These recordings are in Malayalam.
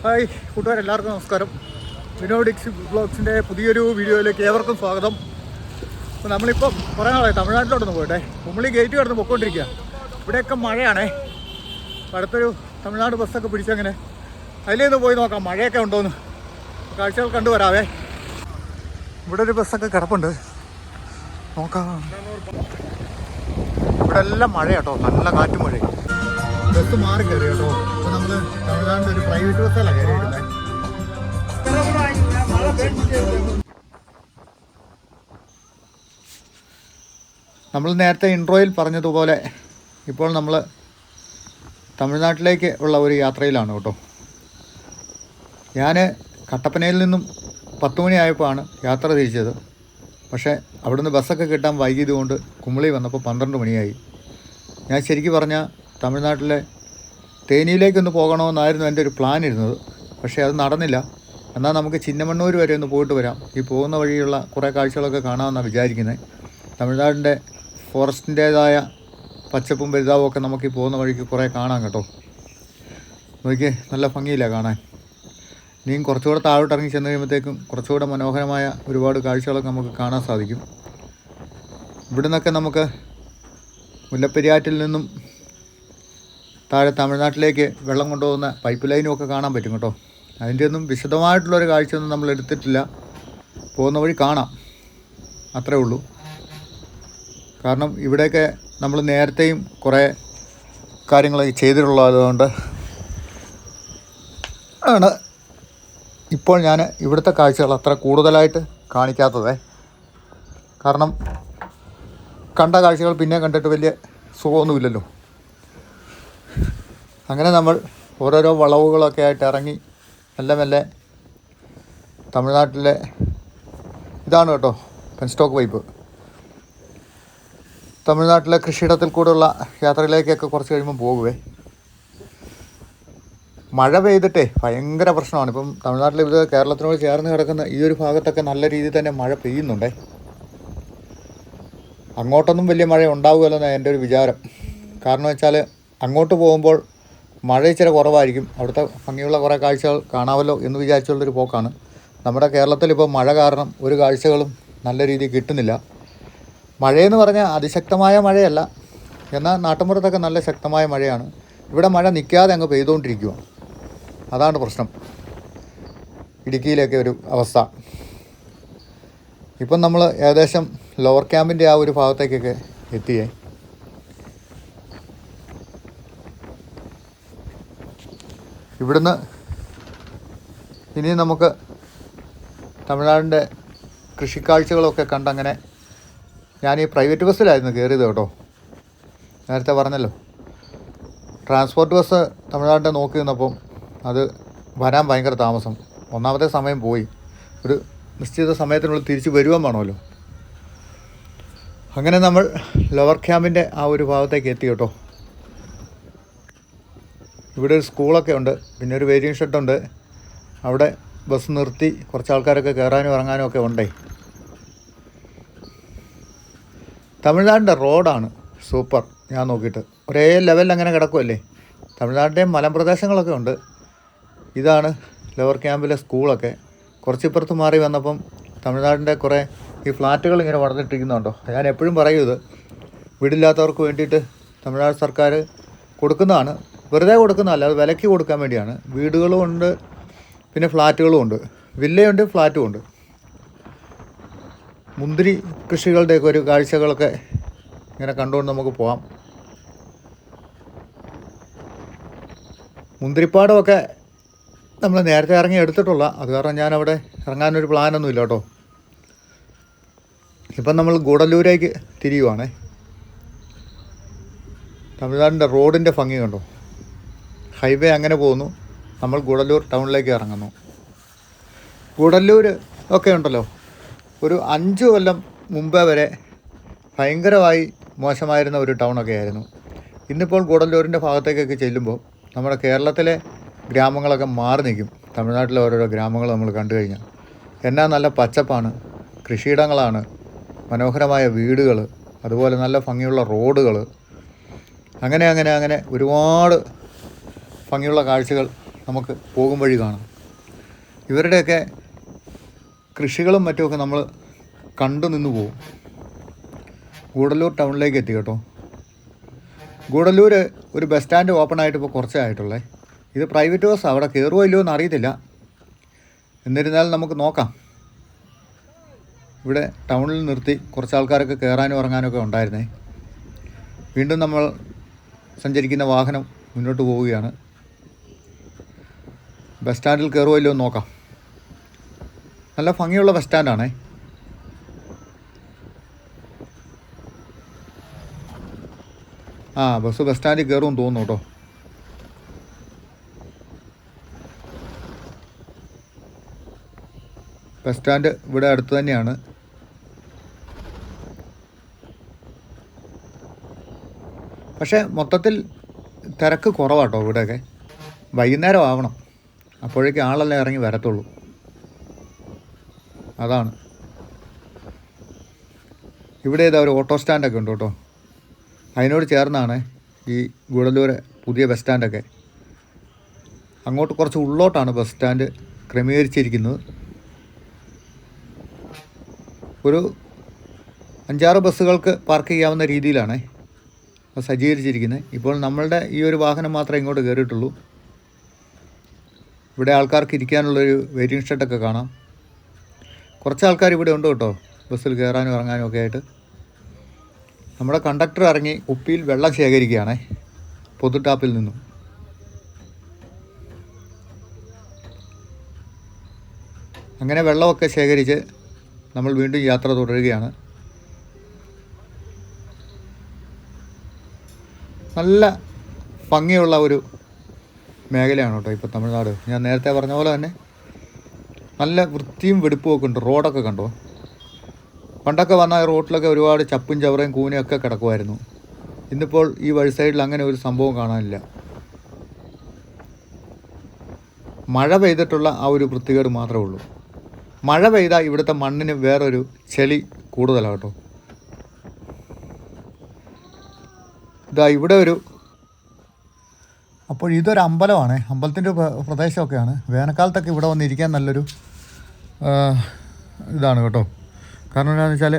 ഹായ് കൂട്ടുകാരെല്ലാവർക്കും നമസ്കാരം. വിനോഡിക്സ് ബ്ലോഗ്സിൻ്റെ പുതിയൊരു വീഡിയോയിലേക്ക് ഏവർക്കും സ്വാഗതം. അപ്പോൾ നമ്മളിപ്പം കുറേ നാളായി തമിഴ്നാട്ടിലോട്ടൊന്ന് പോയിട്ടെ. കുമളി ഗേറ്റ് കടന്ന് പൊയ്ക്കൊണ്ടിരിക്കുക. ഇവിടെയൊക്കെ മഴയാണേ. അടുത്തൊരു തമിഴ്നാട് ബസ്സൊക്കെ പിടിച്ചങ്ങനെ അതിലേന്ന് പോയി നോക്കാം മഴയൊക്കെ ഉണ്ടോയെന്ന്. കാഴ്ചകൾ കണ്ടുവരാവേ. ഇവിടെ ഒരു ബസ്സൊക്കെ കിടപ്പുണ്ട്, നോക്കാം. ഇവിടെ എല്ലാം മഴയാട്ടോ, നല്ല കാറ്റും മഴയും. ബസ് മാറി കയറി കേട്ടോ. അപ്പോൾ നമ്മൾ തമിഴ്നാടിൻ്റെ ഒരു പ്രൈവറ്റ് ബസ്സിലാണ് കയറിയിരുന്നത്. നമ്മൾ നേരത്തെ ഇൻട്രോയിൽ പറഞ്ഞതുപോലെ ഇപ്പോൾ നമ്മൾ തമിഴ്നാട്ടിലേക്ക് ഉള്ള ഒരു യാത്രയിലാണ് കേട്ടോ. ഞാൻ കട്ടപ്പനയിൽ നിന്നും 10 മണിയായപ്പോഴാണ് യാത്ര തിരിച്ചത്. പക്ഷേ അവിടുന്ന് ബസ്സൊക്കെ കിട്ടാൻ വൈകിയത് കൊണ്ട് കുമളി വന്നപ്പോൾ 12 മണിയായി. ഞാൻ ശരിക്കും പറഞ്ഞാൽ തമിഴ്നാട്ടിലെ തേനിയിലേക്കൊന്ന് പോകണമെന്നായിരുന്നു എൻ്റെ ഒരു പ്ലാൻ ഇരുന്നത്. പക്ഷേ അത് നടന്നില്ല. എന്നാൽ നമുക്ക് ചിന്നമണ്ണൂർ വരെ ഒന്ന് പോയിട്ട് വരാം. ഈ പോകുന്ന വഴിയുള്ള കുറേ കാഴ്ചകളൊക്കെ കാണാമെന്നാണ് വിചാരിക്കുന്നത്. തമിഴ്നാടിൻ്റെ ഫോറസ്റ്റിൻ്റേതായ പച്ചപ്പും വലുതാവും ഒക്കെ നമുക്ക് ഈ പോകുന്ന വഴിക്ക് കുറേ കാണാം കേട്ടോ. നോക്കിയേ, നല്ല ഭംഗിയില്ല കാണാൻ. ഇനിയും കുറച്ചുകൂടെ താഴോട്ട് ഇറങ്ങി ചെന്ന് കഴിയുമ്പോഴത്തേക്കും കുറച്ചുകൂടെ മനോഹരമായ ഒരുപാട് കാഴ്ചകളൊക്കെ നമുക്ക് കാണാൻ സാധിക്കും. ഇവിടെ നിന്നൊക്കെ നമുക്ക് മുല്ലപ്പെരിയാറ്റിൽ നിന്നും താഴെ തമിഴ്നാട്ടിലേക്ക് വെള്ളം കൊണ്ടുപോകുന്ന പൈപ്പ് ലൈനും ഒക്കെ കാണാൻ പറ്റും കേട്ടോ. അതിൻ്റെ ഒന്നും വിശദമായിട്ടുള്ളൊരു കാഴ്ചയൊന്നും നമ്മൾ എടുത്തിട്ടില്ല. പോകുന്ന വഴി കാണാം, അത്രേ ഉള്ളൂ. കാരണം ഇവിടെയൊക്കെ നമ്മൾ നേരത്തെയും കുറേ കാര്യങ്ങളൊക്കെ ചെയ്തിട്ടുള്ളതുകൊണ്ട് ആണ് ഇപ്പോൾ ഞാൻ ഇവിടുത്തെ കാഴ്ചകൾ അത്ര കൂടുതലായിട്ട് കാണിക്കാത്തത്. കാരണം കണ്ട കാഴ്ചകൾ പിന്നെ കണ്ടിട്ട് വലിയ സുഖമൊന്നുമില്ലല്ലോ. അങ്ങനെ നമ്മൾ ഓരോരോ വളവുകളൊക്കെ ആയിട്ട് ഇറങ്ങി മെല്ലെ മെല്ലെ തമിഴ്നാട്ടിലെ ഇതാണ് കേട്ടോ പെൻസ്റ്റോക്ക് പൈപ്പ്. തമിഴ്നാട്ടിലെ കൃഷിയിടത്തിൽ കൂടെയുള്ള യാത്രയിലേക്കൊക്കെ കുറച്ച് കഴിയുമ്പോൾ പോകുവേ. മഴ പെയ്തിട്ടേ ഭയങ്കര പ്രശ്നമാണ്. ഇപ്പം തമിഴ്നാട്ടിൽ ഇത് കേരളത്തിനോട് ചേർന്ന് കിടക്കുന്ന ഈ ഒരു ഭാഗത്തൊക്കെ നല്ല രീതിയിൽ തന്നെ മഴ പെയ്യുന്നുണ്ടേ. അങ്ങോട്ടൊന്നും വലിയ മഴ ഉണ്ടാവുമല്ലെന്നാണ് എൻ്റെ ഒരു വിചാരം. കാരണം വെച്ചാൽ അങ്ങോട്ട് പോകുമ്പോൾ മഴ ഇച്ചിരി കുറവായിരിക്കും. അവിടുത്തെ ഭംഗിയുള്ള കുറേ കാഴ്ചകൾ കാണാമല്ലോ എന്ന് വിചാരിച്ചുള്ളൊരു പോക്കാണ്. നമ്മുടെ കേരളത്തിലിപ്പോൾ മഴ കാരണം ഒരു കാഴ്ചകളും നല്ല രീതിയിൽ കിട്ടുന്നില്ല. മഴയെന്ന് പറഞ്ഞാൽ അതിശക്തമായ മഴയല്ല, എന്നാൽ നാട്ടുമ്പുറത്തൊക്കെ നല്ല ശക്തമായ മഴയാണ്. ഇവിടെ മഴ നിൽക്കാതെ അങ്ങ് പെയ്തുകൊണ്ടിരിക്കുക. അതാണ് പ്രശ്നം. ഇടുക്കിയിലൊക്കെ ഒരു അവസ്ഥ. ഇപ്പം നമ്മൾ ഏകദേശം ലോവർ ക്യാമ്പിൻ്റെ ആ ഒരു ഭാഗത്തേക്കൊക്കെ എത്തിയേ. ഇവിടുന്ന് ഇനി നമുക്ക് തമിഴ്നാടിൻ്റെ കൃഷിക്കാഴ്ചകളൊക്കെ കണ്ടങ്ങനെ. ഞാൻ ഈ പ്രൈവറ്റ് ബസ്സിലായിരുന്നു കയറിയത് കേട്ടോ. നേരത്തെ പറഞ്ഞല്ലോ, ട്രാൻസ്പോർട്ട് ബസ് തമിഴ്നാടിൻ്റെ നോക്കി നിന്നപ്പം അത് വരാൻ ഭയങ്കര താമസം. ഒന്നാമത്തെ സമയം പോയി. ഒരു നിശ്ചിത സമയത്തിനുള്ളിൽ തിരിച്ച് വരുവാൻ വേണമല്ലോ. അങ്ങനെ നമ്മൾ ലോവർ ക്യാമ്പിൻ്റെ ആ ഒരു ഭാഗത്തേക്ക് എത്തി കേട്ടോ. ഇവിടെ ഒരു സ്കൂളൊക്കെ ഉണ്ട്, പിന്നെ ഒരു വെയിറ്റിംഗ് ഷെഡുണ്ട്. അവിടെ ബസ് നിർത്തി കുറച്ച് ആൾക്കാരൊക്കെ കയറാനും ഇറങ്ങാനും ഒക്കെ ഉണ്ടേ. തമിഴ്നാടിൻ്റെ റോഡാണ് സൂപ്പർ. ഞാൻ നോക്കിയിട്ട് ഒരേ ലെവലിൽ അങ്ങനെ കിടക്കുമല്ലേ. തമിഴ്നാട്ടിൻ്റെയും മലമ്പ്രദേശങ്ങളൊക്കെ ഉണ്ട്. ഇതാണ് ലോവർ ക്യാമ്പിലെ സ്കൂളൊക്കെ. കുറച്ചിപ്പുറത്ത് മാറി വന്നപ്പം തമിഴ്നാടിൻ്റെ കുറേ ഈ ഫ്ലാറ്റുകൾ ഇങ്ങനെ വളർന്നിട്ടിരിക്കുന്നുണ്ടോ. ഞാൻ എപ്പോഴും പറയും, ഇത് വീടില്ലാത്തവർക്ക് വേണ്ടിയിട്ട് തമിഴ്നാട് സർക്കാർ കൊടുക്കുന്നതാണ്. വെറുതെ കൊടുക്കുന്നതല്ല, അത് വിലയ്ക്ക് കൊടുക്കാൻ വേണ്ടിയാണ്. വീടുകളും ഉണ്ട്, പിന്നെ ഫ്ലാറ്റുകളും ഉണ്ട്. വില്ലയുണ്ട്, ഫ്ലാറ്റും ഉണ്ട്. മുന്തിരി കൃഷികളുടെയൊക്കെ ഒരു കാഴ്ചകളൊക്കെ ഇങ്ങനെ കണ്ടുകൊണ്ട് നമുക്ക് പോകാം. മുന്തിരിപ്പാടമൊക്കെ നമ്മൾ നേരത്തെ ഇറങ്ങി എടുത്തിട്ടുള്ള, അത് കാരണം ഞാനവിടെ ഇറങ്ങാനൊരു പ്ലാനൊന്നും ഇല്ല കേട്ടോ. ഇപ്പം നമ്മൾ ഗൂഡല്ലൂരേക്ക് തിരിയുവാണേ. തമിഴ്നാടിൻ്റെ റോഡിൻ്റെ ഭംഗി കണ്ടോ. ഹൈവേ അങ്ങനെ പോകുന്നു, നമ്മൾ ഗൂഡല്ലൂർ ടൗണിലേക്ക് ഇറങ്ങുന്നു. ഗൂഡല്ലൂർ ഒക്കെ ഉണ്ടല്ലോ, ഒരു 5 കൊല്ലം മുമ്പേ വരെ ഭയങ്കരമായി മോശമായിരുന്ന ഒരു ടൗണൊക്കെ ആയിരുന്നു. ഇന്നിപ്പോൾ ഗൂഡല്ലൂരിൻ്റെ ഭാഗത്തേക്കൊക്കെ ചെല്ലുമ്പോൾ നമ്മുടെ കേരളത്തിലെ ഗ്രാമങ്ങളൊക്കെ മാറി നിൽക്കും. തമിഴ്നാട്ടിലെ ഓരോരോ ഗ്രാമങ്ങൾ നമ്മൾ കണ്ടു കഴിഞ്ഞാൽ എന്നാ നല്ല പച്ചപ്പാണ്, കൃഷിയിടങ്ങളാണ്, മനോഹരമായ വീടുകൾ, അതുപോലെ നല്ല ഭംഗിയുള്ള റോഡുകൾ. അങ്ങനെ ഒരുപാട് ഭംഗിയുള്ള കാഴ്ചകൾ നമുക്ക് പോകും വഴി കാണാം. ഇവരുടെയൊക്കെ കൃഷികളും മറ്റുമൊക്കെ നമ്മൾ കണ്ടു നിന്ന് പോകും. ഗൂഡല്ലൂർ ടൗണിലേക്ക് എത്തി കേട്ടോ. ഗൂഡല്ലൂർ ഒരു ബസ് സ്റ്റാൻഡ് ഓപ്പൺ ആയിട്ട് ഇപ്പോൾ കുറച്ചേ ആയിട്ടുള്ളേ. ഇത് പ്രൈവറ്റ് ബസ്, അവിടെ കയറുമോ ഇല്ലയോ എന്ന് അറിയത്തില്ല. എന്നിരുന്നാലും നമുക്ക് നോക്കാം. ഇവിടെ ടൗണിൽ നിർത്തി കുറച്ച് ആൾക്കാരൊക്കെ കയറാനും ഇറങ്ങാനൊക്കെ ഉണ്ടായിരുന്നേ. വീണ്ടും നമ്മൾ സഞ്ചരിക്കുന്ന വാഹനം മുന്നോട്ട് പോവുകയാണ്. ബസ് സ്റ്റാൻഡിൽ കയറുമോ ഇല്ലയോ എന്ന് നോക്കാം. നല്ല ഭംഗിയുള്ള ബസ് സ്റ്റാൻഡാണേ. ബസ് സ്റ്റാൻഡിൽ കയറുമെന്ന് തോന്നുന്നു കേട്ടോ. ബസ് സ്റ്റാൻഡ് ഇവിടെ അടുത്ത് തന്നെയാണ്. പക്ഷേ മൊത്തത്തിൽ തിരക്ക് കുറവാട്ടോ ഇവിടെയൊക്കെ. വൈകുന്നേരം ആവണം, അപ്പോഴേക്കും ആളെല്ലാം ഇറങ്ങി വരത്തുള്ളൂ. അതാണ്. ഇവിടെ ഇതാ ഒരു ഓട്ടോ സ്റ്റാൻഡൊക്കെ ഉണ്ട് കേട്ടോ. അതിനോട് ചേർന്നാണ് ഈ ഗൂഡല്ലൂർ പുതിയ ബസ് സ്റ്റാൻഡൊക്കെ. അങ്ങോട്ട് കുറച്ച് ഉള്ളോട്ടാണ് ബസ് സ്റ്റാൻഡ് ക്രമീകരിച്ചിരിക്കുന്നത്. ഒരു 5-6 ബസ്സുകൾക്ക് പാർക്ക് ചെയ്യാവുന്ന രീതിയിലാണ് അത് സജ്ജീകരിച്ചിരിക്കുന്നത്. ഇപ്പോൾ നമ്മളുടെ ഈ ഒരു വാഹനം മാത്രമേ ഇങ്ങോട്ട് കയറിയിട്ടുള്ളൂ. ഇവിടെ ആൾക്കാർക്ക് ഇരിക്കാനുള്ളൊരു വെയിറ്റിംഗ് ഷെഡൊക്കെ കാണാം. കുറച്ച് ആൾക്കാർ ഇവിടെ ഉണ്ട് കേട്ടോ, ബസ്സിൽ കയറാനും ഇറങ്ങാനും ഒക്കെ ആയിട്ട്. നമ്മുടെ കണ്ടക്ടർ ഇറങ്ങി കുപ്പിയിൽ വെള്ളം ശേഖരിക്കുകയാണേ, പൊതു ടാപ്പിൽ നിന്നും. അങ്ങനെ വെള്ളമൊക്കെ ശേഖരിച്ച് നമ്മൾ വീണ്ടും യാത്ര തുടരുകയാണ്. നല്ല ഭംഗിയുള്ള ഒരു മേഖലയാണ് കേട്ടോ ഇപ്പോൾ തമിഴ്നാട്. ഞാൻ നേരത്തെ പറഞ്ഞ പോലെ തന്നെ നല്ല വൃത്തിയും വെടിപ്പുമൊക്കെ ഉണ്ട്. റോഡൊക്കെ കണ്ടോ? പണ്ടൊക്കെ വന്ന റോഡിലൊക്കെ ഒരുപാട് ചപ്പും ചവറയും കൂനയൊക്കെ കിടക്കുമായിരുന്നു. ഇന്നിപ്പോൾ ഈ വഴി സൈഡിൽ അങ്ങനെ ഒരു സംഭവം കാണാനില്ല. മഴ പെയ്തിട്ടുള്ള ആ ഒരു വൃത്തികേട് മാത്രമേ ഉള്ളൂ. മഴ പെയ്താൽ ഇവിടുത്തെ മണ്ണിന് വേറൊരു ചെളി കൂടുതലാണ് കേട്ടോ. ഇതാ ഇവിടെ അപ്പോൾ ഇതൊരു അമ്പലമാണ്. അമ്പലത്തിൻ്റെ പ്രദേശമൊക്കെയാണ്. വേനൽക്കാലത്തൊക്കെ ഇവിടെ വന്നിരിക്കാൻ നല്ലൊരു ഇതാണ് കേട്ടോ. കാരണം എന്താണെന്ന് വെച്ചാൽ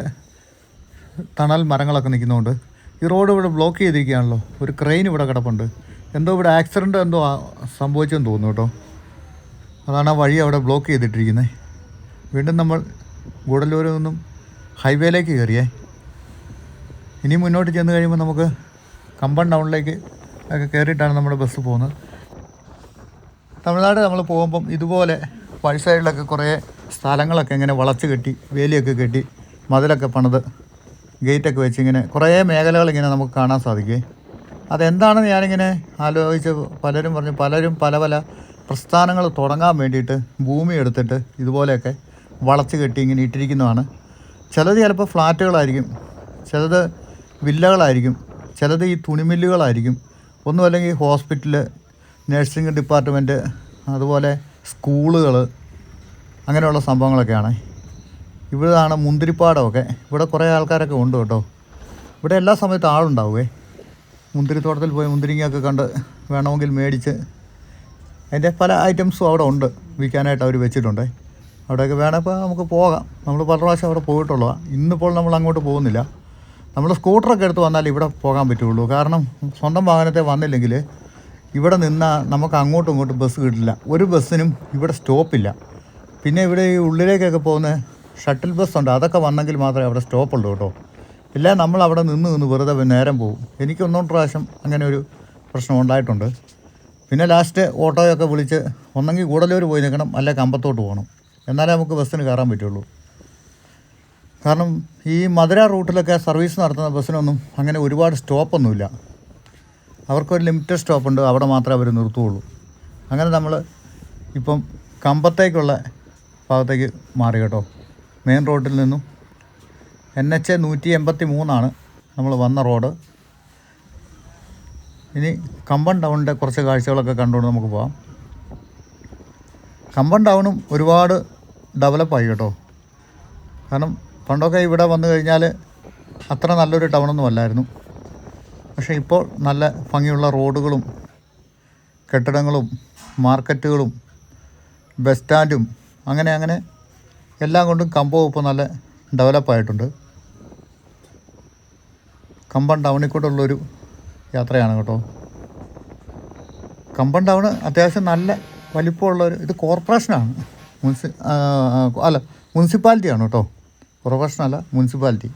തണൽ മരങ്ങളൊക്കെ നിൽക്കുന്നതുകൊണ്ട്. ഈ റോഡ് ഇവിടെ ബ്ലോക്ക് ചെയ്തിരിക്കുകയാണല്ലോ. ഒരു ക്രെയിൻ ഇവിടെ കിടപ്പുണ്ട്. എന്തോ ഇവിടെ ആക്സിഡൻറ്റ് എന്തോ സംഭവിച്ചെന്ന് തോന്നുന്നു കേട്ടോ. അതാണ് ആ വഴി അവിടെ ബ്ലോക്ക് ചെയ്തിട്ടിരിക്കുന്നത്. വീണ്ടും നമ്മൾ ഗൂഡല്ലൂരിൽ നിന്നും ഹൈവേയിലേക്ക് കയറിയേ. ഇനി മുന്നോട്ട് ചെന്ന് കഴിയുമ്പോൾ നമുക്ക് കമ്പം ടൗണിലേക്ക് ഒക്കെ കയറിയിട്ടാണ് നമ്മുടെ ബസ് പോകുന്നത്. തമിഴ്നാട് നമ്മൾ പോകുമ്പം ഇതുപോലെ വഴി സൈഡിലൊക്കെ കുറേ സ്ഥലങ്ങളൊക്കെ ഇങ്ങനെ വളച്ച് കെട്ടി, വേലിയൊക്കെ കെട്ടി, മതിലൊക്കെ പണിത്, ഗേറ്റൊക്കെ വെച്ച് ഇങ്ങനെ കുറേ മേഖലകളിങ്ങനെ നമുക്ക് കാണാൻ സാധിക്കും. അതെന്താണെന്ന് ഞാനിങ്ങനെ ആലോചിച്ച് പലരും പല പല പ്രസ്ഥാനങ്ങൾ തുടങ്ങാൻ വേണ്ടിയിട്ട് ഭൂമി എടുത്തിട്ട് ഇതുപോലെയൊക്കെ വളച്ച് കെട്ടി ഇങ്ങനെ ഇട്ടിരിക്കുന്നതാണ്. ചിലത് ചിലപ്പോൾ ഫ്ലാറ്റുകളായിരിക്കും, ചിലത് വില്ലകളായിരിക്കും, ചിലത് ഈ തുണിമില്ലുകളായിരിക്കും, ഒന്നും അല്ലെങ്കിൽ ഹോസ്പിറ്റൽ, നഴ്സിംഗ് ഡിപ്പാർട്ട്മെൻറ്റ്, അതുപോലെ സ്കൂളുകൾ, അങ്ങനെയുള്ള സംഭവങ്ങളൊക്കെയാണ്. ഇവിടെയാണ് മുന്തിരിപ്പാടമൊക്കെ. ഇവിടെ കുറേ ആൾക്കാരൊക്കെ ഉണ്ട് കേട്ടോ. ഇവിടെ എല്ലാ സമയത്തും ആളുണ്ടാവുമേ. മുന്തിരിത്തോട്ടത്തിൽ പോയി മുന്തിരിങ്ങയൊക്കെ കണ്ട് വേണമെങ്കിൽ മേടിച്ച്, അതിൻ്റെ പല ഐറ്റംസും അവിടെ ഉണ്ട് വിൽക്കാനായിട്ട് അവർ വെച്ചിട്ടുണ്ട്. അവിടെയൊക്കെ വേണമെങ്കിൽ നമുക്ക് പോകാം. നമ്മൾ പല പ്രാവശ്യം അവിടെ പോയിട്ടുള്ളതാണ്. ഇന്നിപ്പോൾ നമ്മൾ അങ്ങോട്ട് പോകുന്നില്ല. നമ്മൾ സ്കൂട്ടറൊക്കെ എടുത്ത് വന്നാൽ ഇവിടെ പോകാൻ പറ്റുള്ളൂ. കാരണം സ്വന്തം വാഹനത്തെ വന്നില്ലെങ്കിൽ ഇവിടെ നിന്നാൽ നമുക്ക് അങ്ങോട്ടും ഇങ്ങോട്ടും ബസ് കിട്ടില്ല. ഒരു ബസ്സിനും ഇവിടെ സ്റ്റോപ്പില്ല. പിന്നെ ഇവിടെ ഈ ഉള്ളിലേക്കൊക്കെ പോകുന്ന ഷട്ടിൽ ബസ്സുണ്ട്, അതൊക്കെ വന്നെങ്കിൽ മാത്രമേ അവിടെ സ്റ്റോപ്പുള്ളൂ കേട്ടോ. ഇല്ല നമ്മൾ അവിടെ നിന്ന് വെറുതെ നേരം പോകും. എനിക്ക് 1-2 പ്രാവശ്യം അങ്ങനെ ഒരു പ്രശ്നം ഉണ്ടായിട്ടുണ്ട്. പിന്നെ ലാസ്റ്റ് ഓട്ടോയൊക്കെ വിളിച്ച് ഒന്നെങ്കിൽ ഗൂഡല്ലൂർ പോയി നിൽക്കണം, അല്ലെങ്കിൽ കമ്പത്തോട്ട് പോകണം. എന്നാലേ നമുക്ക് ബസ്സിന് കയറാൻ പറ്റുള്ളൂ. കാരണം ഈ മധുര റൂട്ടിലൊക്കെ സർവീസ് നടത്തുന്ന ബസ്സിനൊന്നും അങ്ങനെ ഒരുപാട് സ്റ്റോപ്പൊന്നുമില്ല. അവർക്കൊരു ലിമിറ്റഡ് സ്റ്റോപ്പുണ്ട്, അവിടെ മാത്രമേ അവർ നിർത്തുകയുള്ളൂ. അങ്ങനെ നമ്മൾ ഇപ്പം കമ്പത്തേക്കുള്ള ഭാഗത്തേക്ക് മാറി കേട്ടോ. മെയിൻ റോഡിൽ നിന്നും NH 183 നമ്മൾ വന്ന റോഡ്. ഇനി കമ്പം ടൗണിൻ്റെ കുറച്ച് കാഴ്ചകളൊക്കെ കണ്ടുകൊണ്ട് നമുക്ക് പോകാം. കമ്പം ടൗണും ഒരുപാട് ഡെവലപ്പായി കേട്ടോ. കാരണം പണ്ടൊക്കെ ഇവിടെ വന്നു കഴിഞ്ഞാൽ അത്ര നല്ലൊരു ടൗണൊന്നും അല്ലായിരുന്നു. പക്ഷേ ഇപ്പോൾ നല്ല ഭംഗിയുള്ള റോഡുകളും കെട്ടിടങ്ങളും മാർക്കറ്റുകളും ബസ് സ്റ്റാൻഡും അങ്ങനെ എല്ലാം കൊണ്ടും കമ്പം ഇപ്പോൾ നല്ല ഡെവലപ്പായിട്ടുണ്ട്. കമ്പം ടൗണിൽ കൂടെയുള്ളൊരു യാത്രയാണ് കേട്ടോ. കമ്പം ടൗണ് അത്യാവശ്യം നല്ല വലിപ്പമുള്ളൊരു, ഇത് കോർപ്പറേഷനാണ്, മുനിസിപ്പാലിറ്റിയാണ് കേട്ടോ. കോർപ്പറേഷനല്ല, മുനിസിപ്പാലിറ്റി.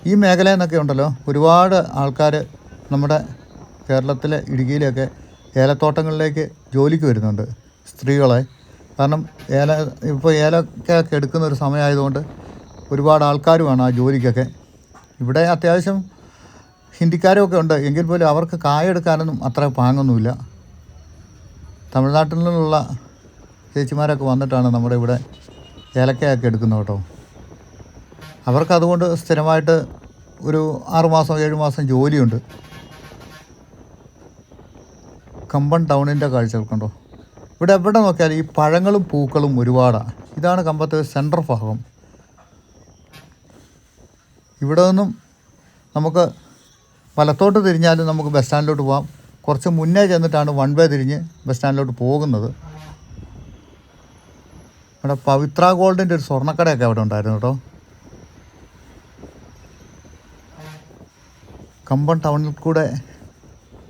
ഈ മേഖലയിൽ നിന്നൊക്കെ ഉണ്ടല്ലോ ഒരുപാട് ആൾക്കാർ നമ്മുടെ കേരളത്തിലെ ഇടുക്കിയിലൊക്കെ ഏലത്തോട്ടങ്ങളിലേക്ക് ജോലിക്ക് വരുന്നുണ്ട്, സ്ത്രീകളെ. കാരണം ഇപ്പോൾ ഏലക്കൊക്കെ എടുക്കുന്ന ഒരു സമയമായതുകൊണ്ട് ഒരുപാട് ആൾക്കാരുമാണ് ആ ജോലിക്കൊക്കെ. ഇവിടെ അത്യാവശ്യം ഹിന്ദിക്കാരൊക്കെ ഉണ്ട്, എങ്കിൽ പോലും അവർക്ക് കായെടുക്കാനൊന്നും അത്ര പാങ്ങൊന്നുമില്ല. തമിഴ്നാട്ടിൽ നിന്നുള്ള ചേച്ചിമാരൊക്കെ വന്നിട്ടാണ് നമ്മുടെ ഇവിടെ ഏലക്കയൊക്കെ എടുക്കുന്നത് കേട്ടോ. അവർക്കതുകൊണ്ട് സ്ഥിരമായിട്ട് ഒരു 6 മാസം 7 മാസം ജോലിയുണ്ട്. കമ്പം ടൗണിൻ്റെ കാഴ്ചകൾ കണ്ടോ. ഇവിടെ എവിടെ നോക്കിയാലും ഈ പഴങ്ങളും പൂക്കളും ഒരുപാടാണ്. ഇതാണ് കമ്പത്തെ സെൻട്രൽ ഭാഗം. ഇവിടെ നിന്നും നമുക്ക് വലത്തോട്ട് തിരിഞ്ഞാലും നമുക്ക് ബസ് സ്റ്റാൻഡിലോട്ട് പോകാം. കുറച്ച് മുന്നേ ചെന്നിട്ടാണ് 1 വേ തിരിഞ്ഞ് ബസ് സ്റ്റാൻഡിലോട്ട് പോകുന്നത്. ഇവിടെ പവിത്ര ഗോൾഡിൻ്റെ ഒരു സ്വർണ്ണക്കടയൊക്കെ അവിടെ ഉണ്ടായിരുന്നു കേട്ടോ. കമ്പം ടൗണിൽ കൂടെ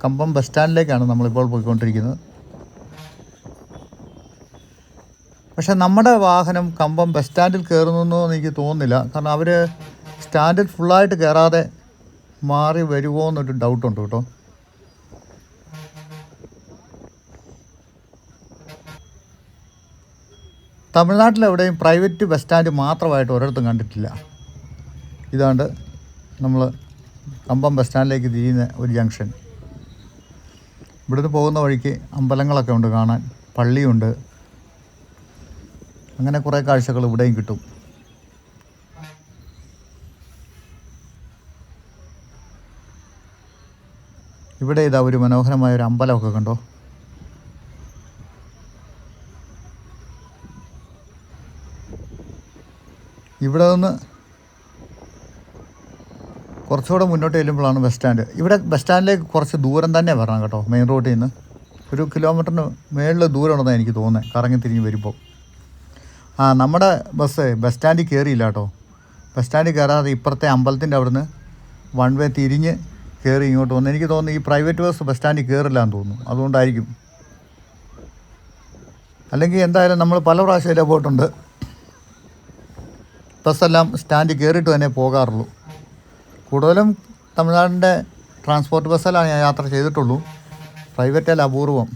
കമ്പം ബസ് സ്റ്റാൻഡിലേക്കാണ് നമ്മളിപ്പോൾ പോയിക്കൊണ്ടിരിക്കുന്നത്. പക്ഷേ നമ്മുടെ വാഹനം കമ്പം ബസ് സ്റ്റാൻഡിൽ കയറുന്നു എനിക്ക് തോന്നുന്നില്ല. കാരണം അവർ സ്റ്റാൻഡിൽ ഫുള്ളായിട്ട് കയറാതെ മാറി വരുമോ എന്നൊരു ഡൗട്ടുണ്ട് കേട്ടോ. തമിഴ്നാട്ടിലെവിടെയും പ്രൈവറ്റ് ബസ് സ്റ്റാൻഡ് മാത്രമായിട്ട് ഒരിടത്തും കണ്ടിട്ടില്ല. ഇതാണ്ട് നമ്മൾ കമ്പം ബസ് സ്റ്റാൻഡിലേക്ക് തിരിയുന്ന ഒരു ജംഗ്ഷൻ. ഇവിടുന്ന് പോകുന്ന വഴിക്ക് അമ്പലങ്ങളൊക്കെ ഉണ്ട് കാണാൻ, പള്ളിയുണ്ട്. അങ്ങനെ കുറേ കാഴ്ചകൾ ഇവിടെയും കിട്ടും. ഇവിടെ ഇതാ ഒരു മനോഹരമായൊരു അമ്പലമൊക്കെ കണ്ടോ. ഇവിടെ നിന്ന് കുറച്ചുകൂടെ മുന്നോട്ട് ചെല്ലുമ്പോഴാണ് ബസ് സ്റ്റാൻഡ്. ഇവിടെ ബസ് സ്റ്റാൻഡിലേക്ക് കുറച്ച് ദൂരം തന്നെ വരണം കേട്ടോ. മെയിൻ റോഡിൽ നിന്ന് 1 കിലോമീറ്ററിന് മേളിൽ ദൂരം ഉണ്ടെന്നാണ് എനിക്ക് തോന്നുന്നത്, കറങ്ങി തിരിഞ്ഞ് വരുമ്പോൾ. നമ്മുടെ ബസ് സ്റ്റാൻഡിൽ കയറിയില്ല കേട്ടോ. ബസ് സ്റ്റാൻഡിൽ കയറാതെ ഇപ്പുറത്തെ അമ്പലത്തിൻ്റെ അവിടുന്ന് 1 വേ തിരിഞ്ഞ് കയറി ഇങ്ങോട്ട് വന്നു. എനിക്ക് തോന്നുന്നു ഈ പ്രൈവറ്റ് ബസ് സ്റ്റാൻഡിൽ കയറില്ല എന്ന് തോന്നുന്നു, അതുകൊണ്ടായിരിക്കും. അല്ലെങ്കിൽ എന്തായാലും നമ്മൾ പല പ്രാവശ്യം പോയിട്ടുണ്ട്, ബസ്സെല്ലാം സ്റ്റാൻഡിൽ കയറിയിട്ട് തന്നെ പോകാറുള്ളൂ. കൂടുതലും തമിഴ്നാടിൻ്റെ ട്രാൻസ്പോർട്ട് ബസ്സിലാണ് ഞാൻ യാത്ര ചെയ്തിട്ടുള്ളൂ. പ്രൈവറ്റല്ല, അപൂർവം.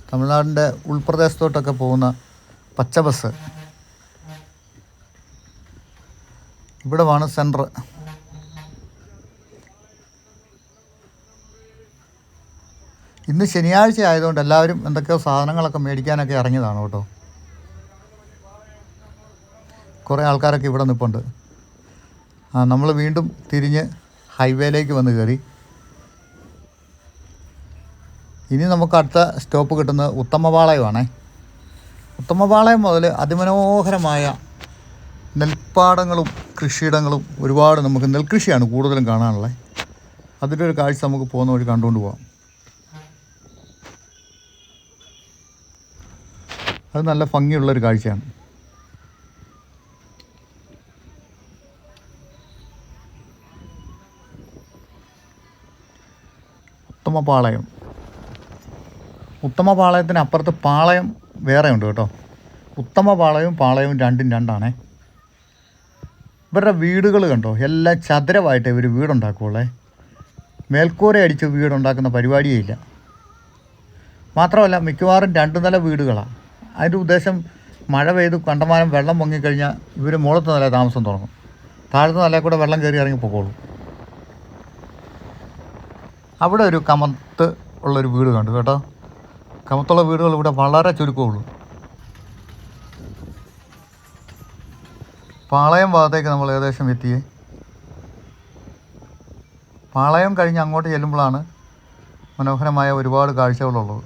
തമിഴ്നാടിൻ്റെ ഉൾപ്രദേശത്തോട്ടൊക്കെ പോകുന്ന പച്ച ബസ്. ഇവിടെ ആണ് സെൻറ്റർ. ഇന്ന് ശനിയാഴ്ച ആയതുകൊണ്ട് എല്ലാവരും എന്തൊക്കെയോ സാധനങ്ങളൊക്കെ മേടിക്കാനൊക്കെ ഇറങ്ങിയതാണ് കേട്ടോ. കുറേ ആൾക്കാരൊക്കെ ഇവിടെ നിൽപ്പുണ്ട്. നമ്മൾ വീണ്ടും തിരിഞ്ഞ് ഹൈവേയിലേക്ക് വന്ന് കയറി. ഇനി നമുക്ക് അടുത്ത സ്റ്റോപ്പ് കിട്ടുന്നത് ഉത്തമപാളയമാണേ. ഉത്തമപാളയം മുതൽ അതിമനോഹരമായ നെൽപ്പാടങ്ങളും കൃഷിയിടങ്ങളും ഒരുപാട്, നമുക്ക് നെൽകൃഷിയാണ് കൂടുതലും കാണാനുള്ളത്. അതിൻ്റെ ഒരു കാഴ്ച നമുക്ക് പോകുന്ന വഴി കണ്ടുകൊണ്ട് പോകാം. അത് നല്ല ഭംഗിയുള്ളൊരു കാഴ്ചയാണ്. ഉത്തമപാളയത്തിന് അപ്പുറത്ത് പാളയം വേറെ ഉണ്ട് കേട്ടോ. ഉത്തമപാളയവും പാളയവും രണ്ടും രണ്ടാണേ. ഇവരുടെ വീടുകൾ കണ്ടോ, എല്ലാം ചതുരമായിട്ട് ഇവർ വീടുണ്ടാക്കുള്ളേ. മേൽക്കൂര അടിച്ച് വീടുണ്ടാക്കുന്ന പരിപാടിയേ ഇല്ല. മാത്രമല്ല മിക്കവാറും 2 നില വീടുകളാണ്. അതിൻ്റെ ഉദ്ദേശം മഴ പെയ്ത് കണ്ടമാനം വെള്ളം പൊങ്ങിക്കഴിഞ്ഞാൽ ഇവർ മുകളത്തെ നില താമസം തുടങ്ങും, താഴത്തെ നിലയിൽ കൂടെ വെള്ളം കയറി ഇറങ്ങി പൊക്കോളും. അവിടെ ഒരു കമത്ത് ഉള്ളൊരു വീട് കണ്ടു കേട്ടോ. കമത്തുള്ള വീടുകൾ ഇവിടെ വളരെ ചുരുക്കമുള്ളൂ. പാളയം ഭാഗത്തേക്ക് നമ്മൾ ഏകദേശം എത്തിയേ. പാളയം കഴിഞ്ഞ് അങ്ങോട്ട് ചെല്ലുമ്പോഴാണ് മനോഹരമായ ഒരുപാട് കാഴ്ചകളുള്ളത്.